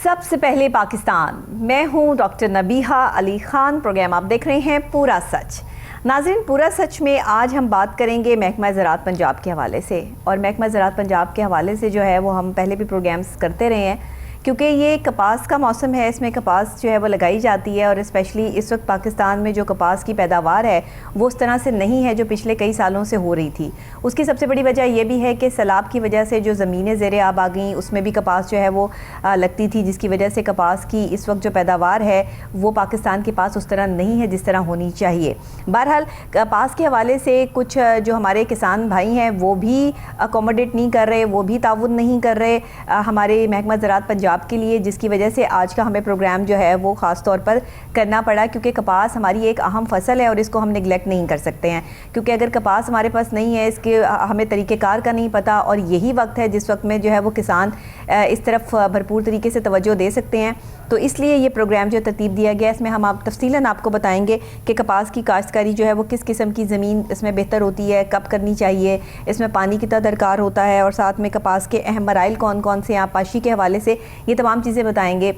سب سے پہلے پاکستان، میں ہوں ڈاکٹر نبیہہ علی خان۔ پروگرام آپ دیکھ رہے ہیں پورا سچ۔ ناظرین، پورا سچ میں آج ہم بات کریں گے محکمہ زراعت پنجاب کے حوالے سے، اور محکمہ زراعت پنجاب کے حوالے سے جو ہے وہ ہم پہلے بھی پروگرامز کرتے رہے ہیں، کیونکہ یہ کپاس کا موسم ہے، اس میں کپاس جو ہے وہ لگائی جاتی ہے، اور اسپیشلی اس وقت پاکستان میں جو کپاس کی پیداوار ہے وہ اس طرح سے نہیں ہے جو پچھلے کئی سالوں سے ہو رہی تھی۔ اس کی سب سے بڑی وجہ یہ بھی ہے کہ سیلاب کی وجہ سے جو زمینیں زیر آب آ گئیں، اس میں بھی کپاس جو ہے وہ لگتی تھی، جس کی وجہ سے کپاس کی اس وقت جو پیداوار ہے وہ پاکستان کے پاس اس طرح نہیں ہے جس طرح ہونی چاہیے۔ بہرحال کپاس کے حوالے سے کچھ جو ہمارے کسان بھائی ہیں وہ بھی اکوموڈیٹ نہیں کر رہے، وہ بھی تعاون نہیں کر رہے ہمارے محکمہ زراعت پنجاب کے لیے، جس کی وجہ سے آج کا ہمیں پروگرام جو ہے وہ خاص طور پر کرنا پڑا، کیونکہ کپاس ہماری ایک اہم فصل ہے اور اس کو ہم نگلیکٹ نہیں کر سکتے ہیں، کیونکہ اگر کپاس ہمارے پاس نہیں ہے، اس کے ہمیں طریقہ کار کا نہیں پتہ، اور یہی وقت ہے جس وقت میں جو ہے وہ کسان اس طرف بھرپور طریقے سے توجہ دے سکتے ہیں، تو اس لیے یہ پروگرام جو ترتیب دیا گیا، اس میں ہم تفصیلاً آپ کو بتائیں گے کہ کپاس کی کاشتکاری جو ہے وہ کس قسم کی زمین اس میں بہتر ہوتی ہے، کب کرنی چاہیے، اس میں پانی کتنا درکار ہوتا ہے، اور ساتھ میں کپاس کے اہم مراحل کون کون سے ہیں، پاشی کے حوالے سے یہ تمام چیزیں بتائیں گے۔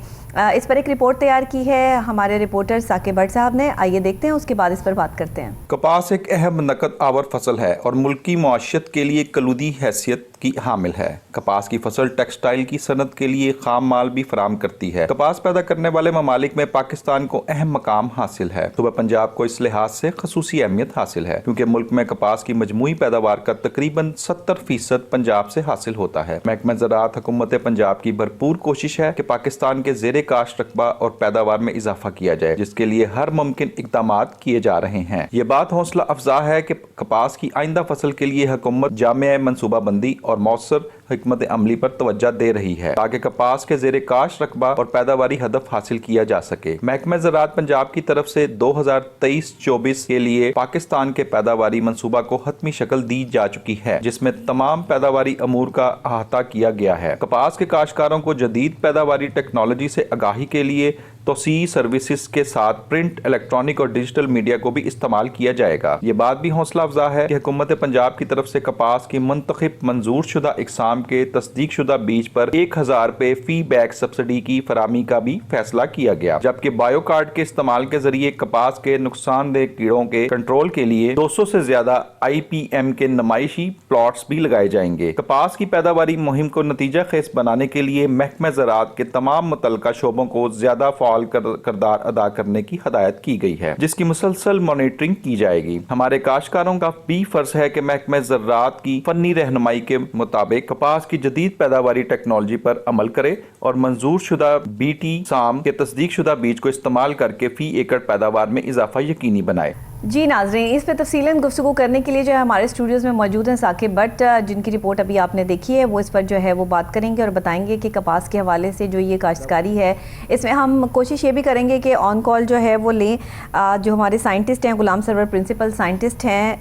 اس پر ایک رپورٹ تیار کی ہے ہمارے رپورٹر ثاقب بٹ صاحب نے، آئیے دیکھتے ہیں، اس کے بعد اس پر بات کرتے ہیں۔ کپاس ایک اہم نقد آور فصل ہے اور ملک کی معیشت کے لیے کلیدی حیثیت کی حامل ہے۔ کپاس کی فصل ٹیکسٹائل کی صنعت کے لیے خام مال بھی فراہم کرتی ہے۔ کپاس پیدا کرنے والے ممالک میں پاکستان کو اہم مقام حاصل ہے۔ صوبہ پنجاب کو اس لحاظ سے خصوصی اہمیت حاصل ہے کیونکہ ملک میں کپاس کی مجموعی پیداوار کا تقریباً 70% پنجاب سے حاصل ہوتا ہے۔ محکمہ زراعت حکومت پنجاب کی بھرپور کوشش ہے کہ پاکستان کے زیر کاشت رقبہ اور پیداوار میں اضافہ کیا جائے، جس کے لیے ہر ممکن اقدامات کیے جا رہے ہیں۔ یہ بات حوصلہ افزا ہے کہ کپاس کی آئندہ فصل کے لیے حکومت جامع منصوبہ بندی اور مؤثر حکمت عملی پر توجہ دے رہی ہے تاکہ کپاس کے زیر کاشت رقبہ اور پیداواری ہدف حاصل کیا جا سکے۔ محکمہ زراعت پنجاب کی طرف سے 2023-24 کے لیے پاکستان کے پیداواری منصوبہ کو حتمی شکل دی جا چکی ہے، جس میں تمام پیداواری امور کا احاطہ کیا گیا ہے۔ کپاس کے کاشتکاروں کو جدید پیداواری ٹیکنالوجی سے آگاہی کے لیے توسیعی سروسز کے ساتھ پرنٹ، الیکٹرانک اور ڈیجیٹل میڈیا کو بھی استعمال کیا جائے گا۔ یہ بات بھی حوصلہ افزا ہے کہ حکومت پنجاب کی طرف سے کپاس کی منتخب منظور شدہ اقسام کے تصدیق شدہ بیج پر 1000 روپے فی بیگ سبسڈی کی فراہمی کا بھی فیصلہ کیا گیا، جبکہ بایو کارڈ کے استعمال کے ذریعے کپاس کے نقصان دہ کیڑوں کے کنٹرول کے لیے 200 سے زیادہ IPM کے نمائشی پلاٹس بھی لگائے جائیں گے۔ کپاس کی پیداواری مہم کو نتیجہ خیز بنانے کے لیے محکمہ زراعت کے تمام متعلقہ شعبوں کو زیادہ فعال کردار ادا کرنے کی ہدایت کی گئی ہے، جس کی مسلسل مانیٹرنگ کی جائے گی۔ ہمارے کاشتکاروں کا بھی فرض ہے کہ محکمہ زراعت کی فنی رہنمائی کے مطابق کپاس کی جدید پیداواری ٹیکنالوجی پر عمل کرے اور منظور شدہ BT سام کے تصدیق شدہ بیج کو استعمال کر کے فی ایکڑ پیداوار میں اضافہ یقینی بنائے۔ جی ناظرین، اس پہ تفصیلاً گفتگو کرنے کے لیے جو ہے ہمارے اسٹوڈیوز میں موجود ہیں ثاقب بٹ، جن کی رپورٹ ابھی آپ نے دیکھی ہے، وہ اس پر جو ہے وہ بات کریں گے اور بتائیں گے کہ کپاس کے حوالے سے جو یہ کاشتکاری ہے، اس میں ہم کوشش یہ بھی کریں گے کہ آن کال جو ہے وہ لیں جو ہمارے سائنٹسٹ ہیں، غلام سرور پرنسپل سائنٹسٹ ہیں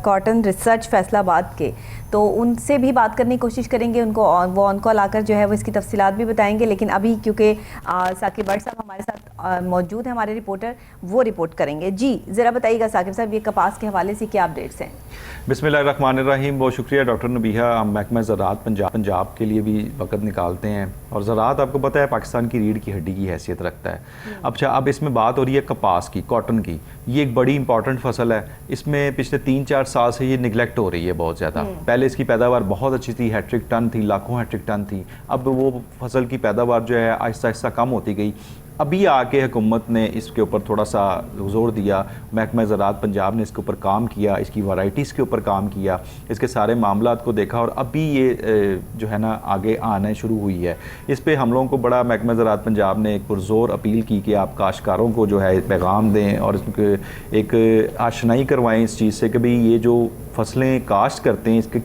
کاٹن ریسرچ فیصل آباد کے، تو ان سے بھی بات کرنے کی کوشش کریں گے، ان کو وہ آن کال آ کر جو ہے وہ اس کی تفصیلات بھی بتائیں گے، لیکن ابھی کیونکہ ثاقب بٹ صاحب ہمارے ساتھ موجود ہیں، ہمارے رپورٹر، وہ رپورٹ کریں گے۔ جی ذرا بتائیے گا ثاقب صاحب، یہ کپاس کے حوالے سے کیا اپڈیٹس ہیں؟ بسم اللہ الرحمن الرحیم۔ بہت شکریہ ڈاکٹر نبیہہ، ہم محکمہ زراعت پنجاب کے لیے بھی وقت نکالتے ہیں، اور زراعت آپ کو پتہ ہے پاکستان کی ریڑھ کی ہڈی کی حیثیت رکھتا ہے۔ اب اس میں بات ہو رہی ہے کپاس کی، کاٹن کی، یہ ایک بڑی امپورٹنٹ فصل ہے۔ اس میں پچھلے 3-4 سال سے یہ نگلیکٹ ہو رہی ہے بہت زیادہ۔ پہلے اس کی پیداوار بہت اچھی تھی، ہیٹرک ٹن تھی، لاکھوں ہیٹرک ٹن تھی، اب وہ فصل کی پیداوار جو ہے آہستہ آہستہ کم ہوتی گئی۔ ابھی آ کے حکومت نے اس کے اوپر تھوڑا سا زور دیا، محکمہ زراعت پنجاب نے اس کے اوپر کام کیا، اس کی ورائٹیز کے اوپر کام کیا، اس کے سارے معاملات کو دیکھا، اور ابھی یہ جو ہے نا آگے آنا شروع ہوئی ہے۔ اس پہ ہم لوگوں کو بڑا محکمہ زراعت پنجاب نے ایک پرزور اپیل کی کہ آپ کاشتکاروں کو جو ہے پیغام دیں اور ایک آشنائی کروائیں اس چیز سے کہ بھئی یہ جو فصلیں کاشت کرتے ہیں اس کے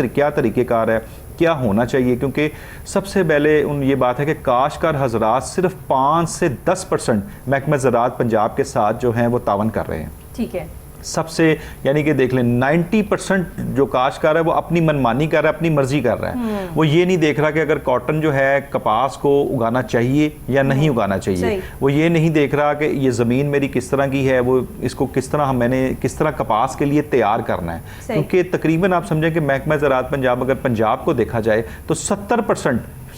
کیا طریقہ کار ہے، کیا ہونا چاہیے، کیونکہ سب سے پہلے یہ بات ہے کہ کاشتکار حضرات صرف 5 سے 10% محکمہ زراعت پنجاب کے ساتھ جو ہیں وہ تعاون کر رہے ہیں۔ ٹھیک ہے، سب سے یعنی کہ دیکھ لیں 90% جو کاشتکار ہے وہ اپنی منمانی کر رہا ہے، اپنی مرضی کر رہا ہے، وہ یہ نہیں دیکھ رہا کہ اگر کاٹن جو ہے کپاس کو اگانا چاہیے یا نہیں اگانا چاہیے، وہ یہ نہیں دیکھ رہا کہ یہ زمین میری کس طرح کی ہے، وہ اس کو کس طرح میں نے کس طرح کپاس کے لیے تیار کرنا ہے، کیونکہ تقریباً آپ سمجھیں کہ محکمہ زراعت پنجاب اگر پنجاب کو دیکھا جائے تو 70%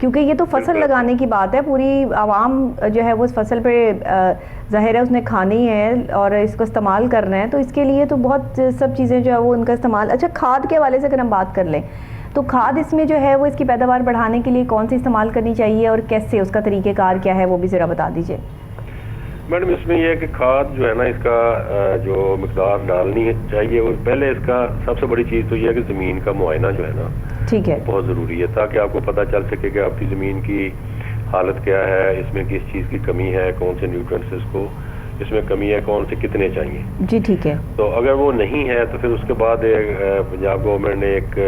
کیونکہ یہ تو فصل لگانے کی بات ہے, پوری عوام جو ہے وہ اس فصل پہ ظاہر ہے اس نے کھانی ہے اور اس کو استعمال کرنا ہے, تو اس کے لیے تو بہت سب چیزیں جو ہے وہ ان کا استعمال. اچھا, کھاد کے حوالے سے اگر ہم بات کر لیں تو کھاد اس میں جو ہے وہ اس کی پیداوار بڑھانے کے لیے کون سی استعمال کرنی چاہیے اور کیسے, اس کا طریقہ کار کیا ہے وہ بھی ذرا بتا دیجیے. میڈم اس میں یہ ہے کہ کھاد جو ہے نا اس کا جو مقدار ڈالنی چاہیے, اور پہلے اس کا سب سے بڑی چیز تو یہ ہے کہ زمین کا معائنہ جو ہے نا ٹھیک ہے, بہت ضروری ہے, تاکہ آپ کو پتہ چل سکے کہ آپ کی زمین کی حالت کیا ہے, اس میں کس چیز کی کمی ہے, کون سے نیوٹرینٹس اس کو اس میں کمی ہے, کون سے کتنے چاہیے. جی ٹھیک ہے. تو اگر وہ نہیں ہے تو پھر اس کے بعد پنجاب گورنمنٹ نے ایک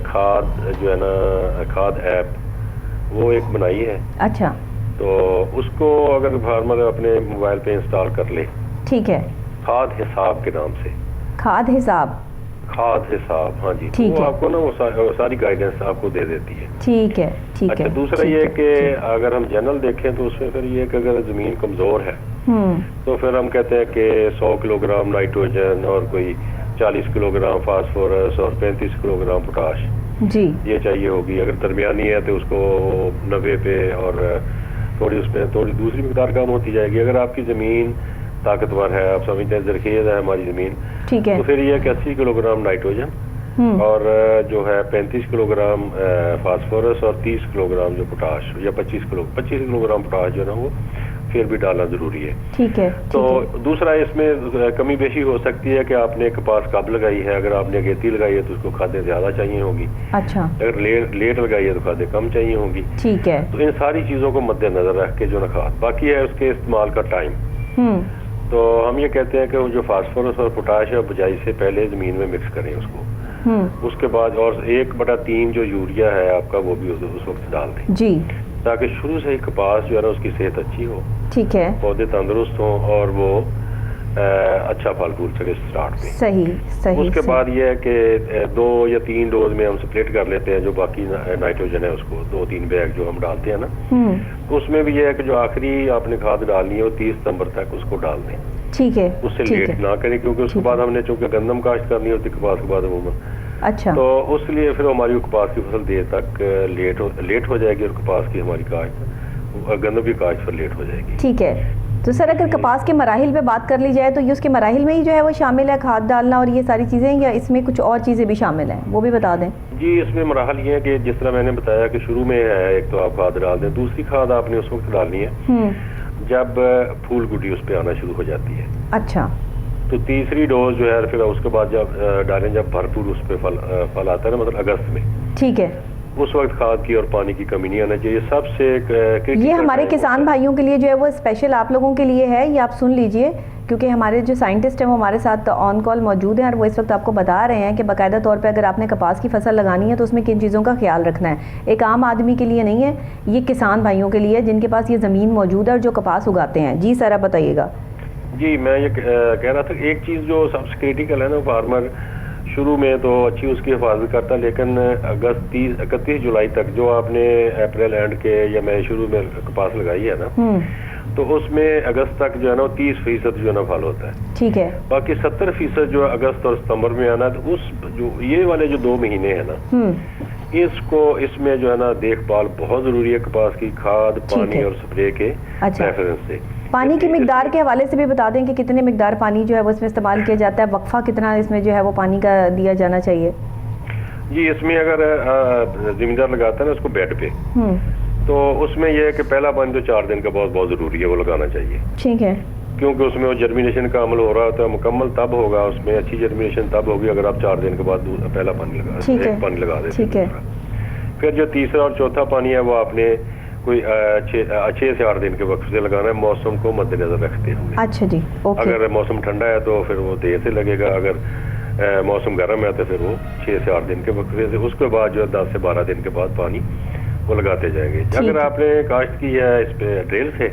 کھاد جو ہے نا کھاد ایپ وہ ایک بنائی ہے. اچھا, تو اس کو اگر فارمر اپنے موبائل پہ انسٹال کر لے, ٹھیک ہے, کھاد حساب کے نام سے. کھاد حساب, ہاں جی, ٹھیک وہ ہے, آپ کو نا وہ ساری گائیڈنس آپ کو دے دیتی ہے. ٹھیک ہے, ٹھیک ہے. اچھا, دوسرا یہ کہ اگر ہم جنرل دیکھیں تو اس میں پھر یہ کہ اگر زمین کمزور ہے تو پھر ہم کہتے ہیں کہ 100 کلو گرام نائٹروجن اور کوئی 40 کلو گرام فاسفورس اور 35 کلو گرام پوٹاش جی یہ چاہیے ہوگی. اگر درمیانی ہے تو اس کو 90 پہ اور تھوڑی اس پہ تھوڑی دوسری مقدار کم ہوتی جائے گی. اگر آپ کی زمین طاقتور ہے, آپ سمجھتے ہیں زرخیز ہے ہماری زمین, ٹھیک ہے, تو پھر یہ کہ 80 کلو گرام نائٹروجن اور جو ہے 35 کلو گرام فاسفورس اور 30 کلو گرام جو پوٹاش یا 25 کلو گرام پوٹاش جو ہے نا وہ پھر بھی ڈالنا ضروری ہے. ٹھیک ہے. تو دوسرا اس میں کمی بیشی ہو سکتی ہے کہ آپ نے کپاس کب لگائی ہے. اگر آپ نے اگیتی لگائی ہے تو اس کو کھادیں زیادہ چاہیے ہوگی. اچھا, اگر لیٹ لگائی ہے تو کھادیں کم چاہیے ہوگی. ٹھیک ہے. تو ان ساری چیزوں کو مد نظر رکھ کے جو نا کھاد, باقی ہے اس کے استعمال کا ٹائم. تو ہم یہ کہتے ہیں کہ وہ جو فاسفورس اور پوٹاش ہے بجائی سے پہلے زمین میں مکس کریں اس کو, اس کے بعد اور 1/3 جو یوریا ہے آپ کا وہ بھی اس وقت ڈال دیں جی, تاکہ شروع سے ہی کپاس جو ہے نا اس کی صحت اچھی ہو, ٹھیک ہے, پودے تندرست ہوں اور وہ اچھا پھل پھول سکے اسٹارٹ میں. صحیح. اس کے بعد یہ ہے کہ 2 یا 3 ڈوز میں ہم سپلٹ کر لیتے ہیں جو باقی نائٹروجن ہے اس کو 2-3 بیگ جو ہم ڈالتے ہیں نا, اس میں بھی یہ ہے کہ جو آخری آپ نے کھاد ڈالنی ہے وہ 30 ستمبر تک اس کو ڈال دیں. ٹھیک ہے, اس سے لیٹ نہ کریں کیونکہ اس کے بعد ہم نے چونکہ گندم کاشت کرنی ہوتی کپاس کے بعد عموماً, اچھا, تو اس لیے پھر ہماری کپاس کی فصل دیر تک لیٹ ہو جائے گی اور کپاس کی ہماری کاشت گندم کی کاشت پر لیٹ ہو جائے گی. ٹھیک ہے. تو سر اگر کپاس کے مراحل پہ بات کر لی جائے تو یہ اس کے مراحل میں ہی جو ہے وہ شامل ہے کھاد ڈالنا اور یہ ساری چیزیں, یا اس میں کچھ اور چیزیں بھی شامل ہیں وہ بھی بتا دیں. جی, اس میں مراحل یہ ہے کہ جس طرح میں نے بتایا کہ شروع میں ہے ایک تو آپ کھاد ڈال دیں, دوسری کھاد آپ نے اس وقت ڈالنی ہے جب پھول گڈی اس پہ آنا شروع ہو جاتی ہے. اچھا, تو تیسری ڈوز جو ہے پھر اس کے بعد جب ڈالیں جب بھرپور اس پہ پھل آتا ہے نا, مطلب اگست میں, ٹھیک ہے, اس وقت کھاد کی اور پانی کی کمی نہیں آنا چاہیے. سب سے یہ ہمارے کسان بھائیوں کے لیے جو ہے وہ اسپیشل آپ لوگوں کے لیے ہے, یہ آپ سن لیجئے کیونکہ ہمارے جو سائنٹسٹ ہیں وہ ہمارے ساتھ آن کال موجود ہیں اور وہ اس وقت آپ کو بتا رہے ہیں کہ باقاعدہ طور پہ اگر آپ نے کپاس کی فصل لگانی ہے تو اس میں کن چیزوں کا خیال رکھنا ہے. ایک عام آدمی کے لیے نہیں ہے, یہ کسان بھائیوں کے لیے ہے جن کے پاس یہ زمین موجود ہے اور جو کپاس اگاتے ہیں. جی سر, آپ بتائیے گا. جی, میں یہ کہہ رہا تھا کہ ایک چیز جو سب سے کریٹیکل ہے نا, فارمر شروع میں تو اچھی اس کی حفاظت کرتا ہے, لیکن 31 جولائی تک جو آپ نے اپریل اینڈ کے یا میں شروع میں کپاس لگائی ہے نا, تو اس میں اگست تک جو ہے نا 30% جو ہے نا پھل ہوتا ہے. ٹھیک ہے. باقی 70% جو ہے اگست اور ستمبر میں آنا, تو اس جو یہ والے جو 2 مہینے ہیں نا, اس میں جو ہے نا دیکھ بھال بہت ضروری ہے کپاس کی, کھاد پانی اور سپرے کے ریفرنس سے. پانی کی مقدار کے حوالے سے بھی بتا دیں کہ کتنے مقدار پانی جو ہے وہ اس میں استعمال کیا جاتا ہے, وقفہ کتنا اس میں جو ہے وہ پانی کا دیا جانا چاہیے. جی, اس میں اگر زمیندار لگاتا ہے نا اس کو بیڈ پہ, تو اس میں یہ ہے کہ پہلا پانی تو 4 دن کا بہت ضروری ہے وہ لگانا چاہیے. ٹھیک ہے. کیونکہ اس میں وہ جرمینیشن کا عمل ہو رہا ہوتا ہے, مکمل تب ہوگا, اس میں اچھی جرمینیشن تب ہوگی اگر آپ 4 دن کے بعد پہلا پانی لگا دیں, ایک پانی لگا دیں. ٹھیک ہے. پھر جو تیسرا اور چوتھا پانی ہے وہ آپ نے کوئی 6 سے 8 دن کے وقت سے لگانا ہے, موسم کو مد نظر رکھتے ہوئے. اچھا جی, اگر موسم ٹھنڈا ہے تو پھر وہ دیر سے لگے گا, اگر موسم گرم ہے تو پھر وہ 6 سے 8 دن کے وقت سے, اس کے بعد جو ہے 10 سے 12 دن کے بعد پانی وہ لگاتے جائیں گے. اگر آپ نے کاشت کی ہے اس پہ ڈریل سے,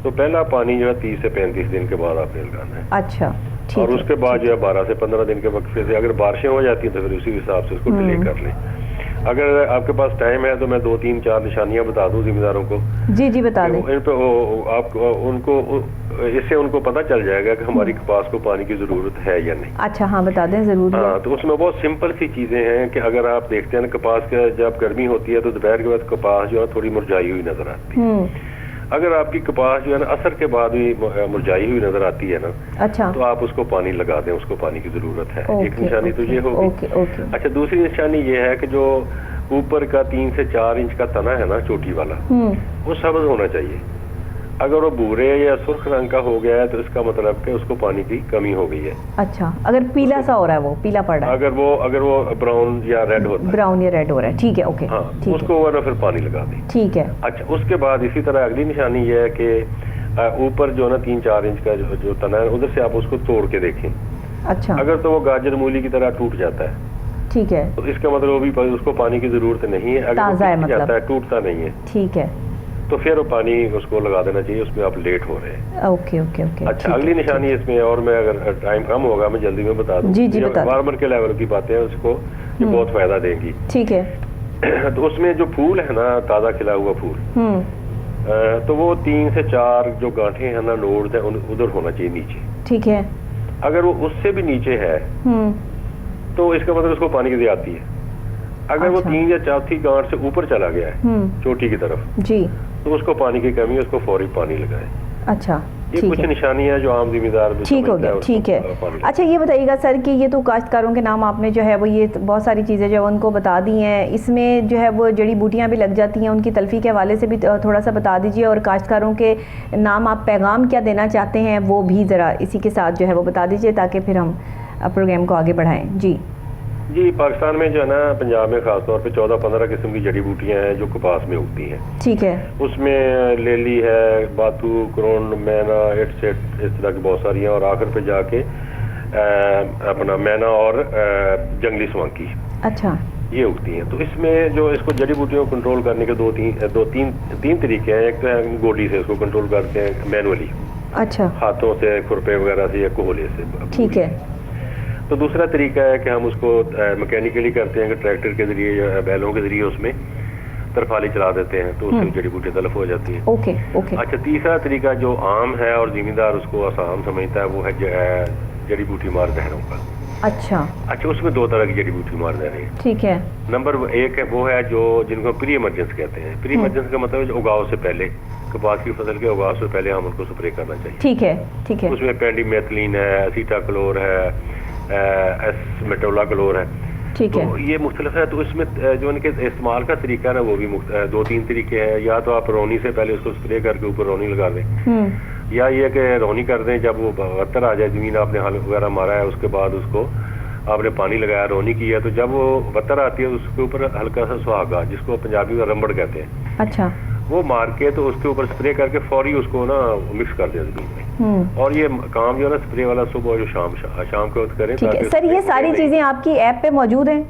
تو پہلا پانی جو ہے 30 سے 35 دن کے بعد آپ نے لگانا ہے. اچھا, اور اس کے بعد جو ہے 12 سے 15 دن کے وقفے سے, اگر بارشیں ہو جاتی ہیں تو پھر اسی حساب سے اس کو ڈیلے کر لیں. اگر آپ کے پاس ٹائم ہے تو میں 2 3 4 نشانیاں بتا دوں ذمہ داروں کو. جی بتا دیں. ان پہ آپ ان کو اس سے ان کو پتہ چل جائے گا کہ ہماری کپاس کو پانی کی ضرورت ہے یا نہیں. اچھا ہاں بتا دیں ضرور. ہاں تو اس میں بہت سمپل سی چیزیں ہیں کہ اگر آپ دیکھتے ہیں نا کپاس کا جب گرمی ہوتی ہے تو دوپہر کے بعد کپاس جو ہے تھوڑی مرجائی ہوئی نظر آتی ہے. اگر آپ کی کپاس جو ہے نا عصر کے بعد بھی مرجائی ہوئی نظر آتی ہے نا, اچھا تو آپ اس کو پانی لگا دیں, اس کو پانی کی ضرورت ہے. ایک نشانی تو یہ ہوگی. اچھا دوسری نشانی یہ ہے کہ جو اوپر کا 3 سے 4 انچ کا تنا ہے نا چوٹی والا, وہ سبز ہونا چاہیے. اگر وہ بھورے یا سرخ رنگ کا ہو گیا ہے تو اس کا مطلب کہ اس کو پانی کی کمی ہو گئی ہے. اچھا اگر پیلا سا ہو رہا ہے, وہ پیلا پڑ رہا ہے, اگر وہ براؤن یا ریڈ ہوتا ہے, براؤن یا ریڈ ہو رہا ہے, ٹھیک ہے اوکے, ہاں اس کو ورنہ پھر پانی لگا دیں. ٹھیک ہے. اچھا اس کے بعد اسی طرح اگلی نشانی یہ ہے کہ اوپر جو ہے نا 3-4 انچ کا جو تنا ہے ادھر سے آپ اس کو توڑ کے دیکھیں. اچھا اگر تو وہ گاجر مولی کی طرح ٹوٹ جاتا ہے, ٹھیک ہے, تو اس کا مطلب وہ بھی اس کو پانی کی ضرورت نہیں ہے. اگر تازہ ہے وہ مطلب جاتا ہے, ٹوٹتا نہیں ہے, ٹھیک ہے, تو پھر وہ پانی اس کو لگا دینا چاہیے. اس میں آپ لیٹ ہو رہے ہیں. Okay okay okay. اچھا اگلی نشانی اس میں, اور میں اگر ٹائم کم ہوگا میں جلدی میں بتا دوں. جی بتا دیں. فارمر کے لیول کی باتیں ہیں, اس کو یہ بہت فائدہ دیں گی. ٹھیک ہے. تو اس میں جو پھول ہے نا تازہ کھلا ہوا پھول, تو وہ 3 سے 4 جو گانٹھیں ہیں نا نوڈز ہیں ادھر ہونا چاہیے نیچے. ٹھیک ہے. اگر وہ اس سے بھی نیچے ہے تو اس کا مطلب اس کو پانی کی زیادتی ہے. اگر وہ 3 یا 4 گانٹھ سے اوپر چلا گیا ہے چوٹی کی طرف, جی, تو اس کو پانی کی کمی ہے, اس کو فوری پانی لگائے. اچھا یہ کچھ نشانیاں جو عام ذمہ دار. ٹھیک ہو گیا, ٹھیک ہے. اچھا یہ بتائیے گا سر کہ یہ تو کاشتکاروں کے نام آپ نے جو ہے وہ یہ بہت ساری چیزیں جو ان کو بتا دی ہیں, اس میں جو ہے وہ جڑی بوٹیاں بھی لگ جاتی ہیں, ان کی تلفی کے حوالے سے بھی تھوڑا سا بتا دیجئے, اور کاشتکاروں کے نام آپ پیغام کیا دینا چاہتے ہیں وہ بھی ذرا اسی کے ساتھ جو ہے وہ بتا دیجئے تاکہ پھر ہم پروگرام کو آگے بڑھائیں. جی پاکستان میں جو ہے نا پنجاب میں خاص طور پہ 14-15 قسم کی جڑی بوٹیاں ہیں جو کپاس میں اگتی ہیں. ٹھیک ہے. اس میں لیلی ہے, باتو, کرون, مینا, اس طرح کی بہت ساری ہیں, اور آخر پہ جا کے اپنا مینا اور جنگلی سوانکی. اچھا یہ اگتی ہیں. تو اس میں جو اس کو جڑی بوٹیوں کو کنٹرول کرنے کے تین طریقے ہیں. ایک تو ہے گوڈی سے اس کو کنٹرول کرتے ہیں مینولی, اچھا ہاتھوں سے, کھرپے وغیرہ سے یا کوہلے سے. ٹھیک ہے. تو دوسرا طریقہ ہے کہ ہم اس کو میکینیکلی کرتے ہیں کہ ٹریکٹر کے ذریعے یا بیلوں کے ذریعے اس میں ترفالی چلا دیتے ہیں, تو اس سے جڑی بوٹی تلف ہو جاتی ہیں. Okay okay. اچھا تیسرا طریقہ جو عام ہے اور ذمہ دار اس کو آسان سمجھتا ہے وہ ہے جڑی بوٹی مار دہروں کا. اچھا اس میں 2 طرح کی جڑی بوٹی مار دہرے ہیں. ٹھیک ہے. نمبر 1 ہے وہ ہے جو جن کو پری ایمرجنس کہتے ہیں. پری ایمرجنس کا مطلب ہے اگاؤ سے پہلے, کپاس کی فصل کے اگاؤ سے پہلے ہم ان کو سپرے کرنا چاہیے. ٹھیک ہے ٹھیک ہے. اس میں پینڈی میتھلین ہے, اسیٹا کلور ہے, ایس میٹولا کلور ہے. ٹھیک ہے. تو یہ مختلف ہے. تو اس میں جو ان کے استعمال کا طریقہ ہے نا وہ بھی 2-3 طریقے ہیں. یا تو آپ رونی سے پہلے اس کو اسپرے کر کے اوپر رونی لگا دیں, یا یہ کہ رونی کر دیں جب وہ بہتر آ جائے, زمین آپ نے ہل وغیرہ مارا ہے, اس کے بعد اس کو آپ نے پانی لگایا, رونی کی ہے, تو جب وہ بہتر آتی ہے اس کے اوپر ہلکا سا سہاگا, جس کو پنجابی میں رمبڑ کہتے ہیں, اچھا وہ مار کے تو اس کے اوپر اسپرے کر کے فوری اس کو نا مکس کر دیں زمین میں. اور یہ کام جو ہے نا اسپرے والا صبح جو شام کے وقت کریں. سر یہ ساری چیزیں آپ کی ایپ پہ موجود ہیں؟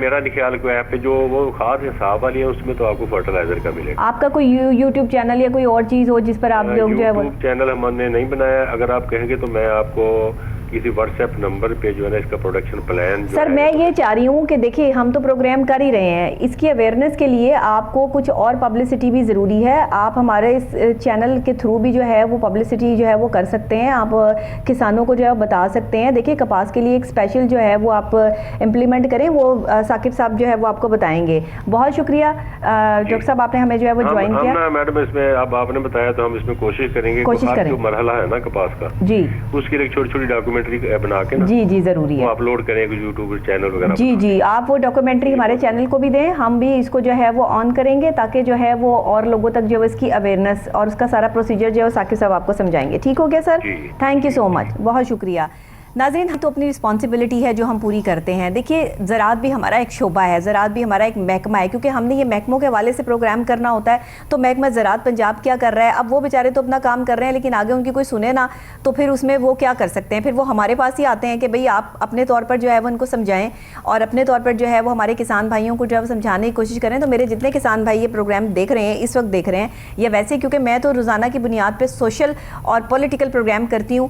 میرا خیال کو ایپ پہ جو وہ خاص حساب والی ہے اس میں تو آپ کو فرٹیلائزر کا ملے گا. آپ کا کوئی یوٹیوب چینل یا کوئی اور چیز ہو جس پر آپ لوگ جو ہے وہ یوٹیوب چینل ہم نے نہیں بنایا. اگر آپ کہیں گے تو میں آپ کو کسی واٹس ایپ نمبر پہ جو ہے نا اس کا پروڈکشن پلان. سر میں یہ چاہ رہی ہوں کہ دیکھیے ہم تو پروگرام کر ہی رہے ہیں, اس کی اویئرنیس کے لیے آپ کو کچھ اور پبلسٹی بھی ضروری ہے. آپ ہمارے اس چینل کے تھرو بھی جو ہے وہ پبلسٹی جو ہے وہ کر سکتے ہیں, آپ کسانوں کو جو ہے بتا سکتے ہیں. دیکھیے کپاس کے لیے ایک اسپیشل جو ہے وہ آپ امپلیمنٹ کریں, وہ ثاقب صاحب جو ہے وہ آپ کو بتائیں گے. بہت شکریہ ڈاکٹر صاحب, آپ نے ہمیں جو ہے وہ جوائن کیا. میڈم اس میں اب آپ نے بتایا تو ہم اس میں کوشش کریں گے. جو مرحلہ ہے نا کپاس کا, جی اس کی ایک چھوٹی چھوٹی ڈاکومنٹری بنا کے جی ضروری ہے وہ اپلوڈ کریں یوٹیوب چینل وغیرہ. جی آپ وہ ڈاکومنٹری ہمارے چینل کو بھی دیں, ہم بھی اس کو جو ہے وہ آن کریں گے تاکہ جو ہے وہ اور لوگوں تک جو ہے اس کی اویئرنیس اور اس کا سارا پروسیجر جو ہے ثاقب صاحب آپ کو سمجھائیں گے. ٹھیک ہو گیا سر, تھینک یو سو مچ, بہت شکریہ. ناظرین تو اپنی رسپانسبلٹی ہے جو ہم پوری کرتے ہیں. دیکھیے زراعت بھی ہمارا ایک شعبہ ہے, زراعت بھی ہمارا ایک محکمہ ہے, کیونکہ ہم نے یہ محکموں کے حوالے سے پروگرام کرنا ہوتا ہے. تو محکمہ زراعت پنجاب کیا کر رہا ہے, اب وہ بیچارے تو اپنا کام کر رہے ہیں لیکن آگے ان کی کوئی سنے نا, تو پھر اس میں وہ کیا کر سکتے ہیں, پھر وہ ہمارے پاس ہی آتے ہیں کہ بھئی آپ اپنے طور پر جو ہے وہ ان کو سمجھائیں اور اپنے طور پر جو ہے وہ ہمارے کسان بھائیوں کو جو ہے وہ سمجھانے کی کوشش کریں. تو میرے جتنے کسان بھائی یہ پروگرام دیکھ رہے ہیں اس وقت دیکھ رہے ہیں, یا ویسے کیونکہ میں تو روزانہ کی بنیاد پہ سوشل اور پولیٹیکل پروگرام کرتی ہوں,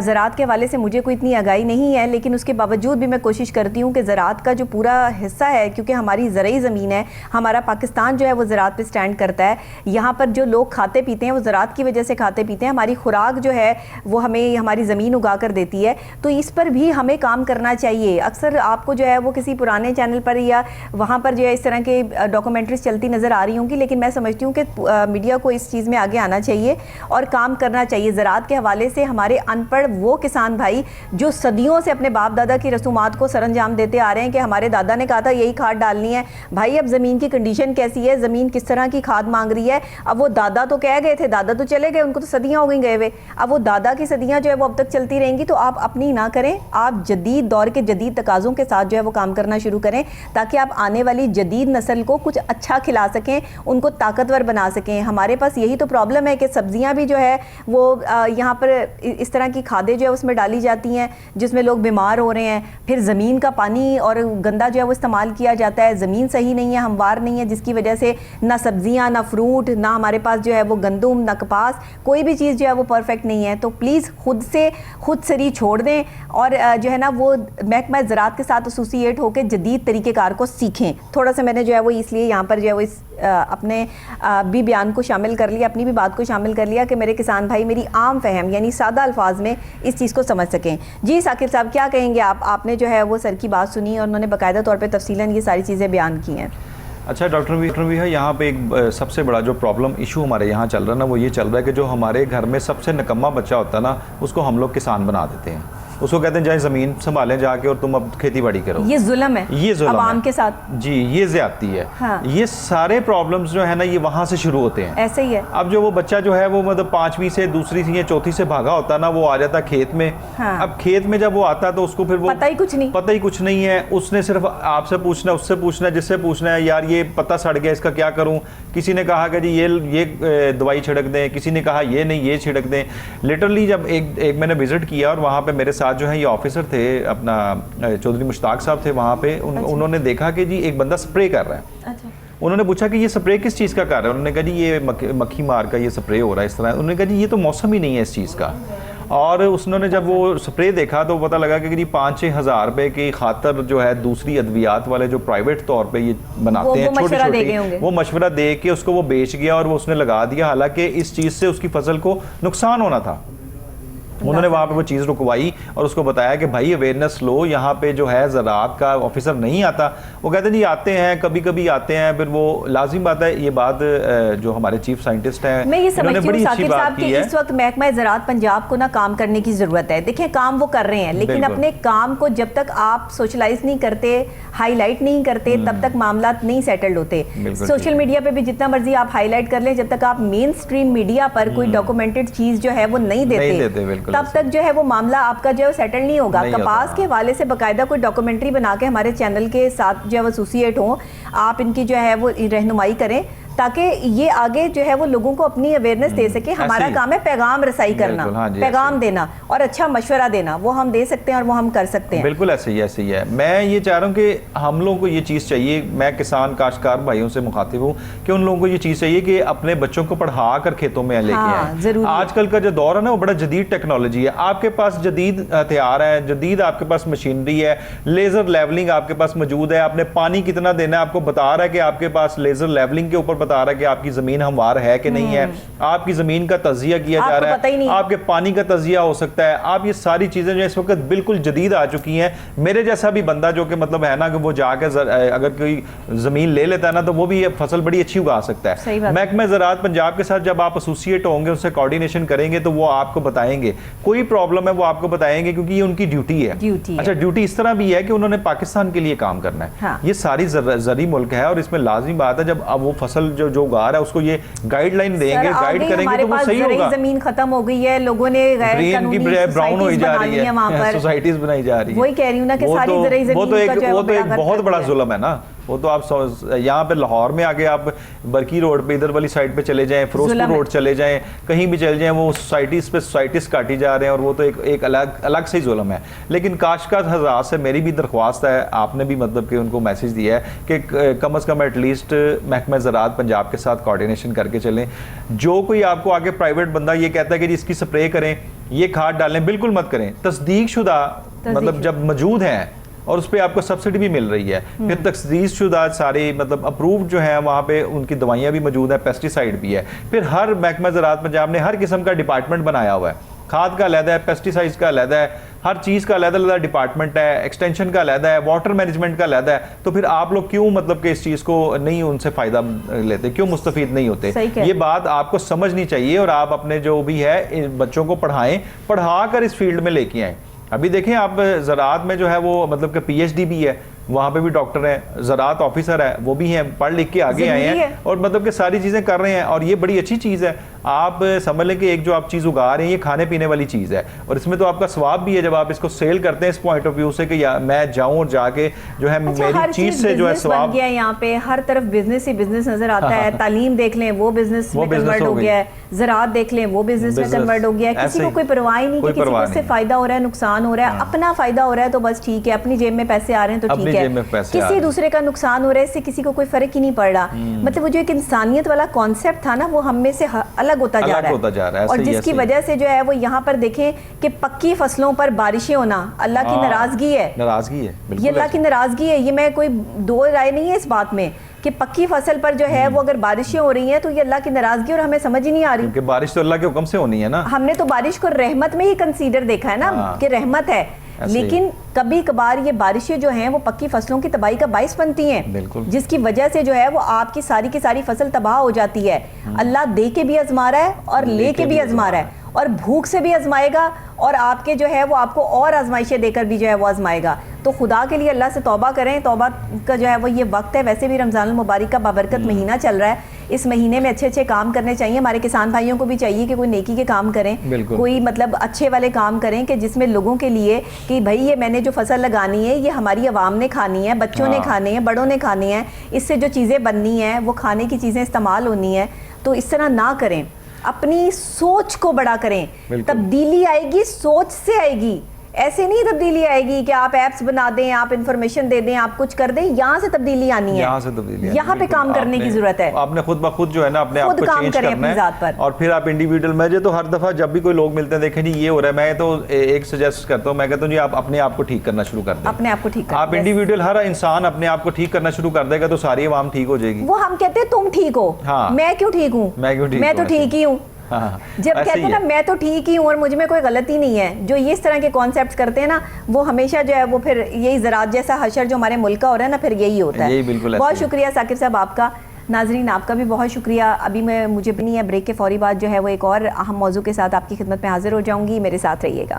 زراعت کے حوالے سے مجھے کوئی اتنی اتنی آگاہی نہیں ہے, لیکن اس کے باوجود بھی میں کوشش کرتی ہوں کہ زراعت کا جو پورا حصہ ہے, کیونکہ ہماری زرعی زمین ہے, ہمارا پاکستان جو ہے وہ زراعت پہ سٹینڈ کرتا ہے, یہاں پر جو لوگ کھاتے پیتے ہیں وہ زراعت کی وجہ سے کھاتے پیتے ہیں, ہماری خوراک جو ہے وہ ہمیں ہماری زمین اگا کر دیتی ہے, تو اس پر بھی ہمیں کام کرنا چاہیے. اکثر آپ کو جو ہے وہ کسی پرانے چینل پر یا وہاں پر جو ہے اس طرح کے ڈاکومنٹریز چلتی نظر آ رہی ہوں گی, لیکن میں سمجھتی ہوں کہ میڈیا کو اس چیز میں آگے آنا چاہیے اور کام کرنا چاہیے. زراعت کے حوالے سے ہمارے ان پڑھ وہ کسان بھائی جو صدیوں سے اپنے باپ دادا کی رسومات کو سر انجام دیتے آ رہے ہیں کہ ہمارے دادا نے کہا تھا یہی کھاد ڈالنی ہے, بھائی اب زمین کی کنڈیشن کیسی ہے, زمین کس طرح کی کھاد مانگ رہی ہے. اب وہ دادا تو کہہ گئے تھے, دادا تو چلے گئے, ان کو تو صدیاں ہو گئی گئے ہوئے, اب وہ دادا کی صدیاں جو ہے وہ اب تک چلتی رہیں گی. تو آپ اپنی نہ کریں, آپ جدید دور کے جدید تقاضوں کے ساتھ جو ہے وہ کام کرنا شروع کریں, تاکہ آپ آنے والی جدید نسل کو کچھ اچھا کھلا سکیں, ان کو طاقتور بنا سکیں. ہمارے پاس یہی تو پرابلم ہے کہ سبزیاں بھی جو ہے وہ یہاں پر اس طرح کی کھادیں جو ہے اس میں ڈالی جاتی ہیں جس میں لوگ بیمار ہو رہے ہیں. پھر زمین کا پانی اور گندا جو ہے وہ استعمال کیا جاتا ہے, زمین صحیح نہیں ہے, ہموار نہیں ہے, جس کی وجہ سے نہ سبزیاں, نہ فروٹ, نہ ہمارے پاس جو ہے وہ گندم, نہ کپاس, کوئی بھی چیز جو ہے وہ پرفیکٹ نہیں ہے. تو پلیز خود سری چھوڑ دیں اور جو ہے نا وہ محکمہ زراعت کے ساتھ ایسوسیٹ ہو کے جدید طریقہ کار کو سیکھیں. تھوڑا سا میں نے جو ہے وہ اس لیے یہاں پر جو ہے وہ اس اپنے بھی بیان کو شامل کر لیا, اپنی بھی بات کو شامل کر لیا کہ میرے کسان بھائی میری عام فہم یعنی سادہ الفاظ میں اس چیز کو سمجھ سکیں. جی ثاقب صاحب کیا کہیں گے آپ نے جو ہے وہ سر کی بات سنی اور انہوں نے باقاعدہ طور پہ تفصیلاً یہ ساری چیزیں بیان کی ہیں. اچھا ڈاکٹر بھی ہے, یہاں پہ ایک سب سے بڑا جو پرابلم ایشو ہمارے یہاں چل رہا ہے نا, وہ یہ چل رہا ہے کہ جو ہمارے گھر میں سب سے نکما بچہ ہوتا ہے نا, اس کو ہم لوگ کسان بنا دیتے ہیں. اس کو کہتے ہیں جائیں زمین سنبھالیں جا کے اور تم اب کھیتی باڑی کرو. یہ ظلم ہے, یہ ظلم عوام ہے کے ساتھ. جی یہ زیادتی ہے. ہاں. یہ سارے پرابلمز جو ہے نا یہ وہاں سے شروع ہوتے ہیں. ایسے ہی ہے. اب جو وہ بچہ جو ہے وہ مطلب 5ویں سے دوسری سے یا چوتھی سے بھاگا ہوتا ہے نا, وہ آ جاتا ہے کھیت میں. ہاں. اب کھیت میں جب وہ آتا ہے تو اس کو پھر وہ پتہ ہی کچھ نہیں ہے. اس نے صرف آپ سے پوچھنا, اس سے پوچھنا, جس سے پوچھنا ہے یار یہ پتا سڑ گیا اس کا کیا کروں. کسی نے کہا کہ جی یہ دوائی چھڑک دیں, کسی نے کہا یہ نہیں یہ چھڑک دیں. لٹرلی جب ایک میں نے وزٹ کیا اور وہاں پہ میرے ساتھ جو ہے یہ آفیسر تھے, اپنا چودھری مشتاق صاحب تھے وہاں پہ. انہوں نے دیکھا کہ جی ایک بندہ سپرے کر رہا ہے. انہوں نے پوچھا کہ یہ سپرے کس چیز کا کر رہا ہے. انہوں نے کہا جی یہ مکھی مار کا یہ سپرے ہو رہا ہے اس طرح. انہوں نے کہا جی یہ تو موسم ہی نہیں ہے اس چیز کا. اور انہوں نے جب وہ سپرے دیکھا تو پتہ لگا کہ جی 5-6 ہزار روپے کی خاطر جو ہے دوسری ادویات والے جو پرائیویٹ طور پہ یہ بناتے ہیں چھوٹی چھوٹی, وہ مشورہ دے کے اس کو وہ بیچ گیا اور وہ اس نے لگا دیا, حالانکہ اس چیز سے اس کی فصل کو نقصان ہونا تھا. انہوں نے وہاں پہ وہ چیز رکوائی اور اس کو بتایا کہ بھائی اویئرنیس لو. یہاں پہ جو ہے زراعت کا آفیسر نہیں آتا. وہ کہتے ہیں جی آتے ہیں, کبھی کبھی آتے ہیں. پھر وہ لازم بات ہے, یہ بات جو ہمارے چیف سائنٹسٹ ہیں میں یہ سمجھتی ہوں ثاقب صاحب کہ اس وقت محکمہ زراعت پنجاب کو نا کام کرنے کی ضرورت ہے. دیکھیں کام وہ کر رہے ہیں, لیکن اپنے کام کو جب تک آپ سوشلائز نہیں کرتے, ہائی لائٹ نہیں کرتے, تب تک معاملات نہیں سیٹلڈ ہوتے. سوشل میڈیا پہ بھی جتنا مرضی آپ ہائی لائٹ کر لیں, جب تک آپ مین اسٹریم میڈیا پر کوئی ڈاکومنٹڈ چیز جو ہے وہ نہیں دیتے تب تک جو ہے وہ معاملہ آپ کا جو ہے سیٹل نہیں ہوگا. کپاس کے حوالے سے باقاعدہ کوئی ڈاکومنٹری بنا کے ہمارے چینل کے ساتھ جو ہے وہ ایسوسیٹ ہوں, آپ ان کی جو ہے وہ رہنمائی کریں تاکہ یہ آگے جو ہے وہ لوگوں کو اپنی اویئرنیس دے سکے. ہمارا کام ہے پیغام رسائی کرنا, پیغام دینا اور اچھا مشورہ دینا. وہ ہم دے سکتے ہیں اور وہ ہم کر سکتے ہیں. بالکل ایسے ہی ہے. میں یہ چاہ رہا ہوں کہ ہم لوگوں کو یہ چیز چاہیے, میں کسان کاشتکار بھائیوں سے مخاطب ہوں کہ ان لوگوں کو یہ چیز چاہیے کہ اپنے بچوں کو پڑھا کر کھیتوں میں لے کے آئیں. آج کل کا جو دور ہے نا وہ بڑا جدید ٹیکنالوجی ہے. آپ کے پاس جدید ہتھیار ہے, جدید آپ کے پاس مشینری ہے, لیزر لیولنگ آپ کے پاس موجود ہے. آپ نے پانی کتنا دینا ہے آپ کو بتا رہا ہے کہ آپ کے پاس لیزر لیولنگ کے اوپر بتا رہا ہے کہ آپ کی زمین ہموار ہے کہ نہیں ہے, آپ کی زمین کا تجزیہ کیا جا رہا ہے, آپ کے پانی کا تجزیہ ہو سکتا ہے. آپ یہ ساری چیزیں جو اس وقت بالکل جدید آ چکی ہیں. میرے جیسا بھی بندہ جو کہ مطلب ہے نا کہ وہ جا کے اگر کوئی زمین لے لیتا ہے نا تو وہ بھی فصل بڑی اچھی اگا سکتا ہے. محکمہ زراعت پنجاب کے ساتھ جب آپ ایسوسیٹ ہوں گے, اس سے کوارڈینیشن کریں گے تو وہ آپ کو بتائیں گے, کوئی پرابلم ہے وہ آپ کو بتائیں گے, کیونکہ یہ ان کی ڈیوٹی ہے. اچھا ڈیوٹی اس طرح بھی ہے کہ انہوں نے پاکستان کے لیے کام کرنا ہے. یہ ساری زرعی ملک ہے اور اس میں لازمی بات ہے جب اب وہ فصل جو اگا رہا ہے اس کو یہ گائیڈ لائن دیں گے, گائیڈ کریں گے تو وہ صحیح ہوگا. زمین ختم ہو گئی ہے, لوگوں نے غیر قانونی براؤن ہوئی جا رہی ہے, سوسائٹیز بنائی جا رہی ہے. وہی کہہ رہی ہوں نا کہ ساری زرعی زمین کا جو ہے وہ تو ایک بہت بڑا ظلم ہے نا. وہ تو آپ یہاں پہ لاہور میں آگے آپ برکی روڈ پہ ادھر والی سائڈ پہ چلے جائیں, فیروزپور روڈ چلے جائیں, کہیں بھی چلے جائیں, وہ سوسائٹیز پہ سوسائٹیز کاٹی جا رہے ہیں اور وہ تو ایک الگ سے ہی ظلم ہے. لیکن کاشتکار حضرات سے میری بھی درخواست ہے, آپ نے بھی مطلب کہ ان کو میسج دیا ہے کہ کم از کم ایٹ لیسٹ محکمہ زراعت پنجاب کے ساتھ کوارڈینیشن کر کے چلیں. جو کوئی آپ کو آگے پرائیویٹ بندہ یہ کہتا ہے کہ جی اس کی سپرے کریں یہ کھاد ڈالیں بالکل مت کریں. تصدیق شدہ مطلب جب موجود ہیں اور اس پہ آپ کو سبسڈی بھی مل رہی ہے, پھر تصدیق شدہ ساری مطلب اپرووڈ جو ہیں وہاں پہ ان کی دوائیاں بھی موجود ہیں, پیسٹی سائڈ بھی ہے. پھر ہر محکمہ زراعت پنجاب نے ہر قسم کا ڈپارٹمنٹ بنایا ہوا ہے, کھاد کا علیحدہ ہے, پیسٹی سائڈز کا علیحدہ ہے, ہر چیز کا علیحدہ علیحدہ ڈپارٹمنٹ ہے, ایکسٹینشن کا علیحدہ ہے, واٹر مینجمنٹ کا علیحدہ ہے. تو پھر آپ لوگ کیوں مطلب کہ اس چیز کو نہیں ان سے فائدہ لیتے, کیوں مستفید نہیں ہوتے؟ یہ بات آپ کو سمجھنی چاہیے اور آپ اپنے جو بھی ہے بچوں کو پڑھائیں, پڑھا کر اس فیلڈ میں لے کے آئیں. ابھی دیکھیں آپ زراعت میں جو ہے وہ مطلب کہ پی ایچ ڈی بھی ہے, وہاں پہ بھی ڈاکٹر ہیں, زراعت آفیسر ہے, وہ بھی ہیں, پڑھ لکھ کے آگے آئے ہیں اور مطلب کہ ساری چیزیں کر رہے ہیں, اور یہ بڑی اچھی چیز ہے. آپ سمجھ لیں کہ ایک جو آپ چیز اگا رہے ہیں یہ کھانے پینے والی چیز ہے, اور اس میں تو آپ کا ثواب بھی ہے جب آپ اس کو سیل کرتے ہیں اس پوائنٹ آف ویو سے کہ میں جاؤں اور جا کے جو ہے میری چیز سے جو ہے ثواب. یہاں پہ ہر طرف بزنس ہی بزنس نظر آتا ہے. تعلیم دیکھ لیں وہ بزنس میں کنورٹ ہو گیا ہے, زراعت دیکھ لیں وہ بزنس میں کنورٹ ہو گیا ہے. کسی کو کوئی پرواہ نہیں کہ کسی کو اس سے فائدہ ہو رہا ہے نقصان ہو رہا ہے. اپنا فائدہ ہو رہا ہے تو بس ٹھیک ہے, اپنی جیب میں پیسے آ رہے ہیں تو ٹھیک ہے, کسی دوسرے کا نقصان ہو رہا ہے اس سے کسی کو کوئی فرق ہی نہیں پڑ رہا. مطلب وہ جو ایک انسانیت والا کانسیپٹ تھا نا وہ ہم میں سے الگ ہوتا جا رہا ہے, اور جس کی وجہ سے جو ہے وہ یہاں پر دیکھیں کہ پکی فصلوں پر بارشیں ہونا اللہ کی ناراضگی ہے. یہ اللہ کی ناراضگی ہے, یہ میں کوئی دو رائے نہیں ہے اس بات میں کہ پکی فصل پر جو ہے وہ اگر بارشیں ہو رہی ہیں تو یہ اللہ کی ناراضگی, اور ہمیں سمجھ ہی نہیں آ رہی کہ بارش تو اللہ کے حکم سے ہونی ہے نا. ہم نے تو بارش کو رحمت میں ہی کنسیڈر دیکھا ہے نا کہ رحمت ہے, لیکن کبھی کبھار یہ بارشیں جو ہیں وہ پکی فصلوں کی تباہی کا باعث بنتی ہیں, جس کی وجہ سے جو ہے وہ آپ کی ساری فصل تباہ ہو جاتی ہے. اللہ دے کے بھی آزما رہا ہے اور لے کے بھی آزما رہا ہے, اور بھوک سے بھی آزمائے گا, اور آپ کے جو ہے وہ آپ کو اور آزمائشیں دے کر بھی جو ہے وہ آزمائے گا. تو خدا کے لیے اللہ سے توبہ کریں, توبہ کا جو ہے وہ یہ وقت ہے. ویسے بھی رمضان المبارک کا بابرکت مہینہ چل رہا ہے, اس مہینے میں اچھے اچھے کام کرنے چاہیے. ہمارے کسان بھائیوں کو بھی چاہیے کہ کوئی نیکی کے کام کریں, کوئی مطلب اچھے والے کام کریں کہ جس میں لوگوں کے لیے کہ بھائی یہ میں نے جو فصل لگانی ہے یہ ہماری عوام نے کھانی ہے, بچوں نے کھانے ہیں, بڑوں نے کھانی ہیں, اس سے جو چیزیں بننی ہیں وہ کھانے کی چیزیں استعمال ہونی ہیں. تو اس طرح نہ کریں, اپنی سوچ کو بڑا کریں. تبدیلی آئے گی سوچ سے آئے گی, ایسے نہیں تبدیلی آئے گی کہ آپ ایپس بنا دیں, آپ انفارمیشن دے دیں, آپ کچھ کر دیں. یہاں سے تبدیلی آنی ہے, یہاں پہ کام کرنے کی ضرورت ہے. آپ نے خود بخود جو ہے نا اپنے آپ کو چینج کرنا ہے, اور پھر آپ انڈیویڈول. میں جو تو ہر دفعہ جب بھی کوئی لوگ ملتے ہیں دیکھیں جی یہ ہو رہا ہے, میں تو ایک سجیسٹ کرتا ہوں, میں کہتا ہوں جی آپ اپنے آپ کو ٹھیک کرنا شروع کر دیں. اپنے آپ کو ٹھیک کریں, آپ انڈیویڈول ہر انسان اپنے آپ کو ٹھیک کرنا شروع کر دے گا تو ساری عوام ٹھیک ہو جائے گی. وہ ہم کہتے ہیں تم ٹھیک ہو, میں کیوں ٹھیک ہوں, میں تو ٹھیک ہی ہوں. جب کہتے ہیں نا میں تو ٹھیک ہی ہوں اور مجھ میں کوئی غلطی نہیں ہے, جو یہ اس طرح کے کانسیپٹس کرتے ہیں نا وہ ہمیشہ جو ہے وہ پھر یہی زراعت جیسا حشر جو ہمارے ملک کا ہو رہا ہے نا پھر یہی ہوتا ہے. بہت شکریہ ثاقب صاحب آپ کا. ناظرین آپ کا بھی بہت شکریہ. ابھی مجھے بھی نہیں ہے, بریک کے فوری بعد جو ہے وہ ایک اور اہم موضوع کے ساتھ آپ کی خدمت میں حاضر ہو جاؤں گی, میرے ساتھ رہیے گا.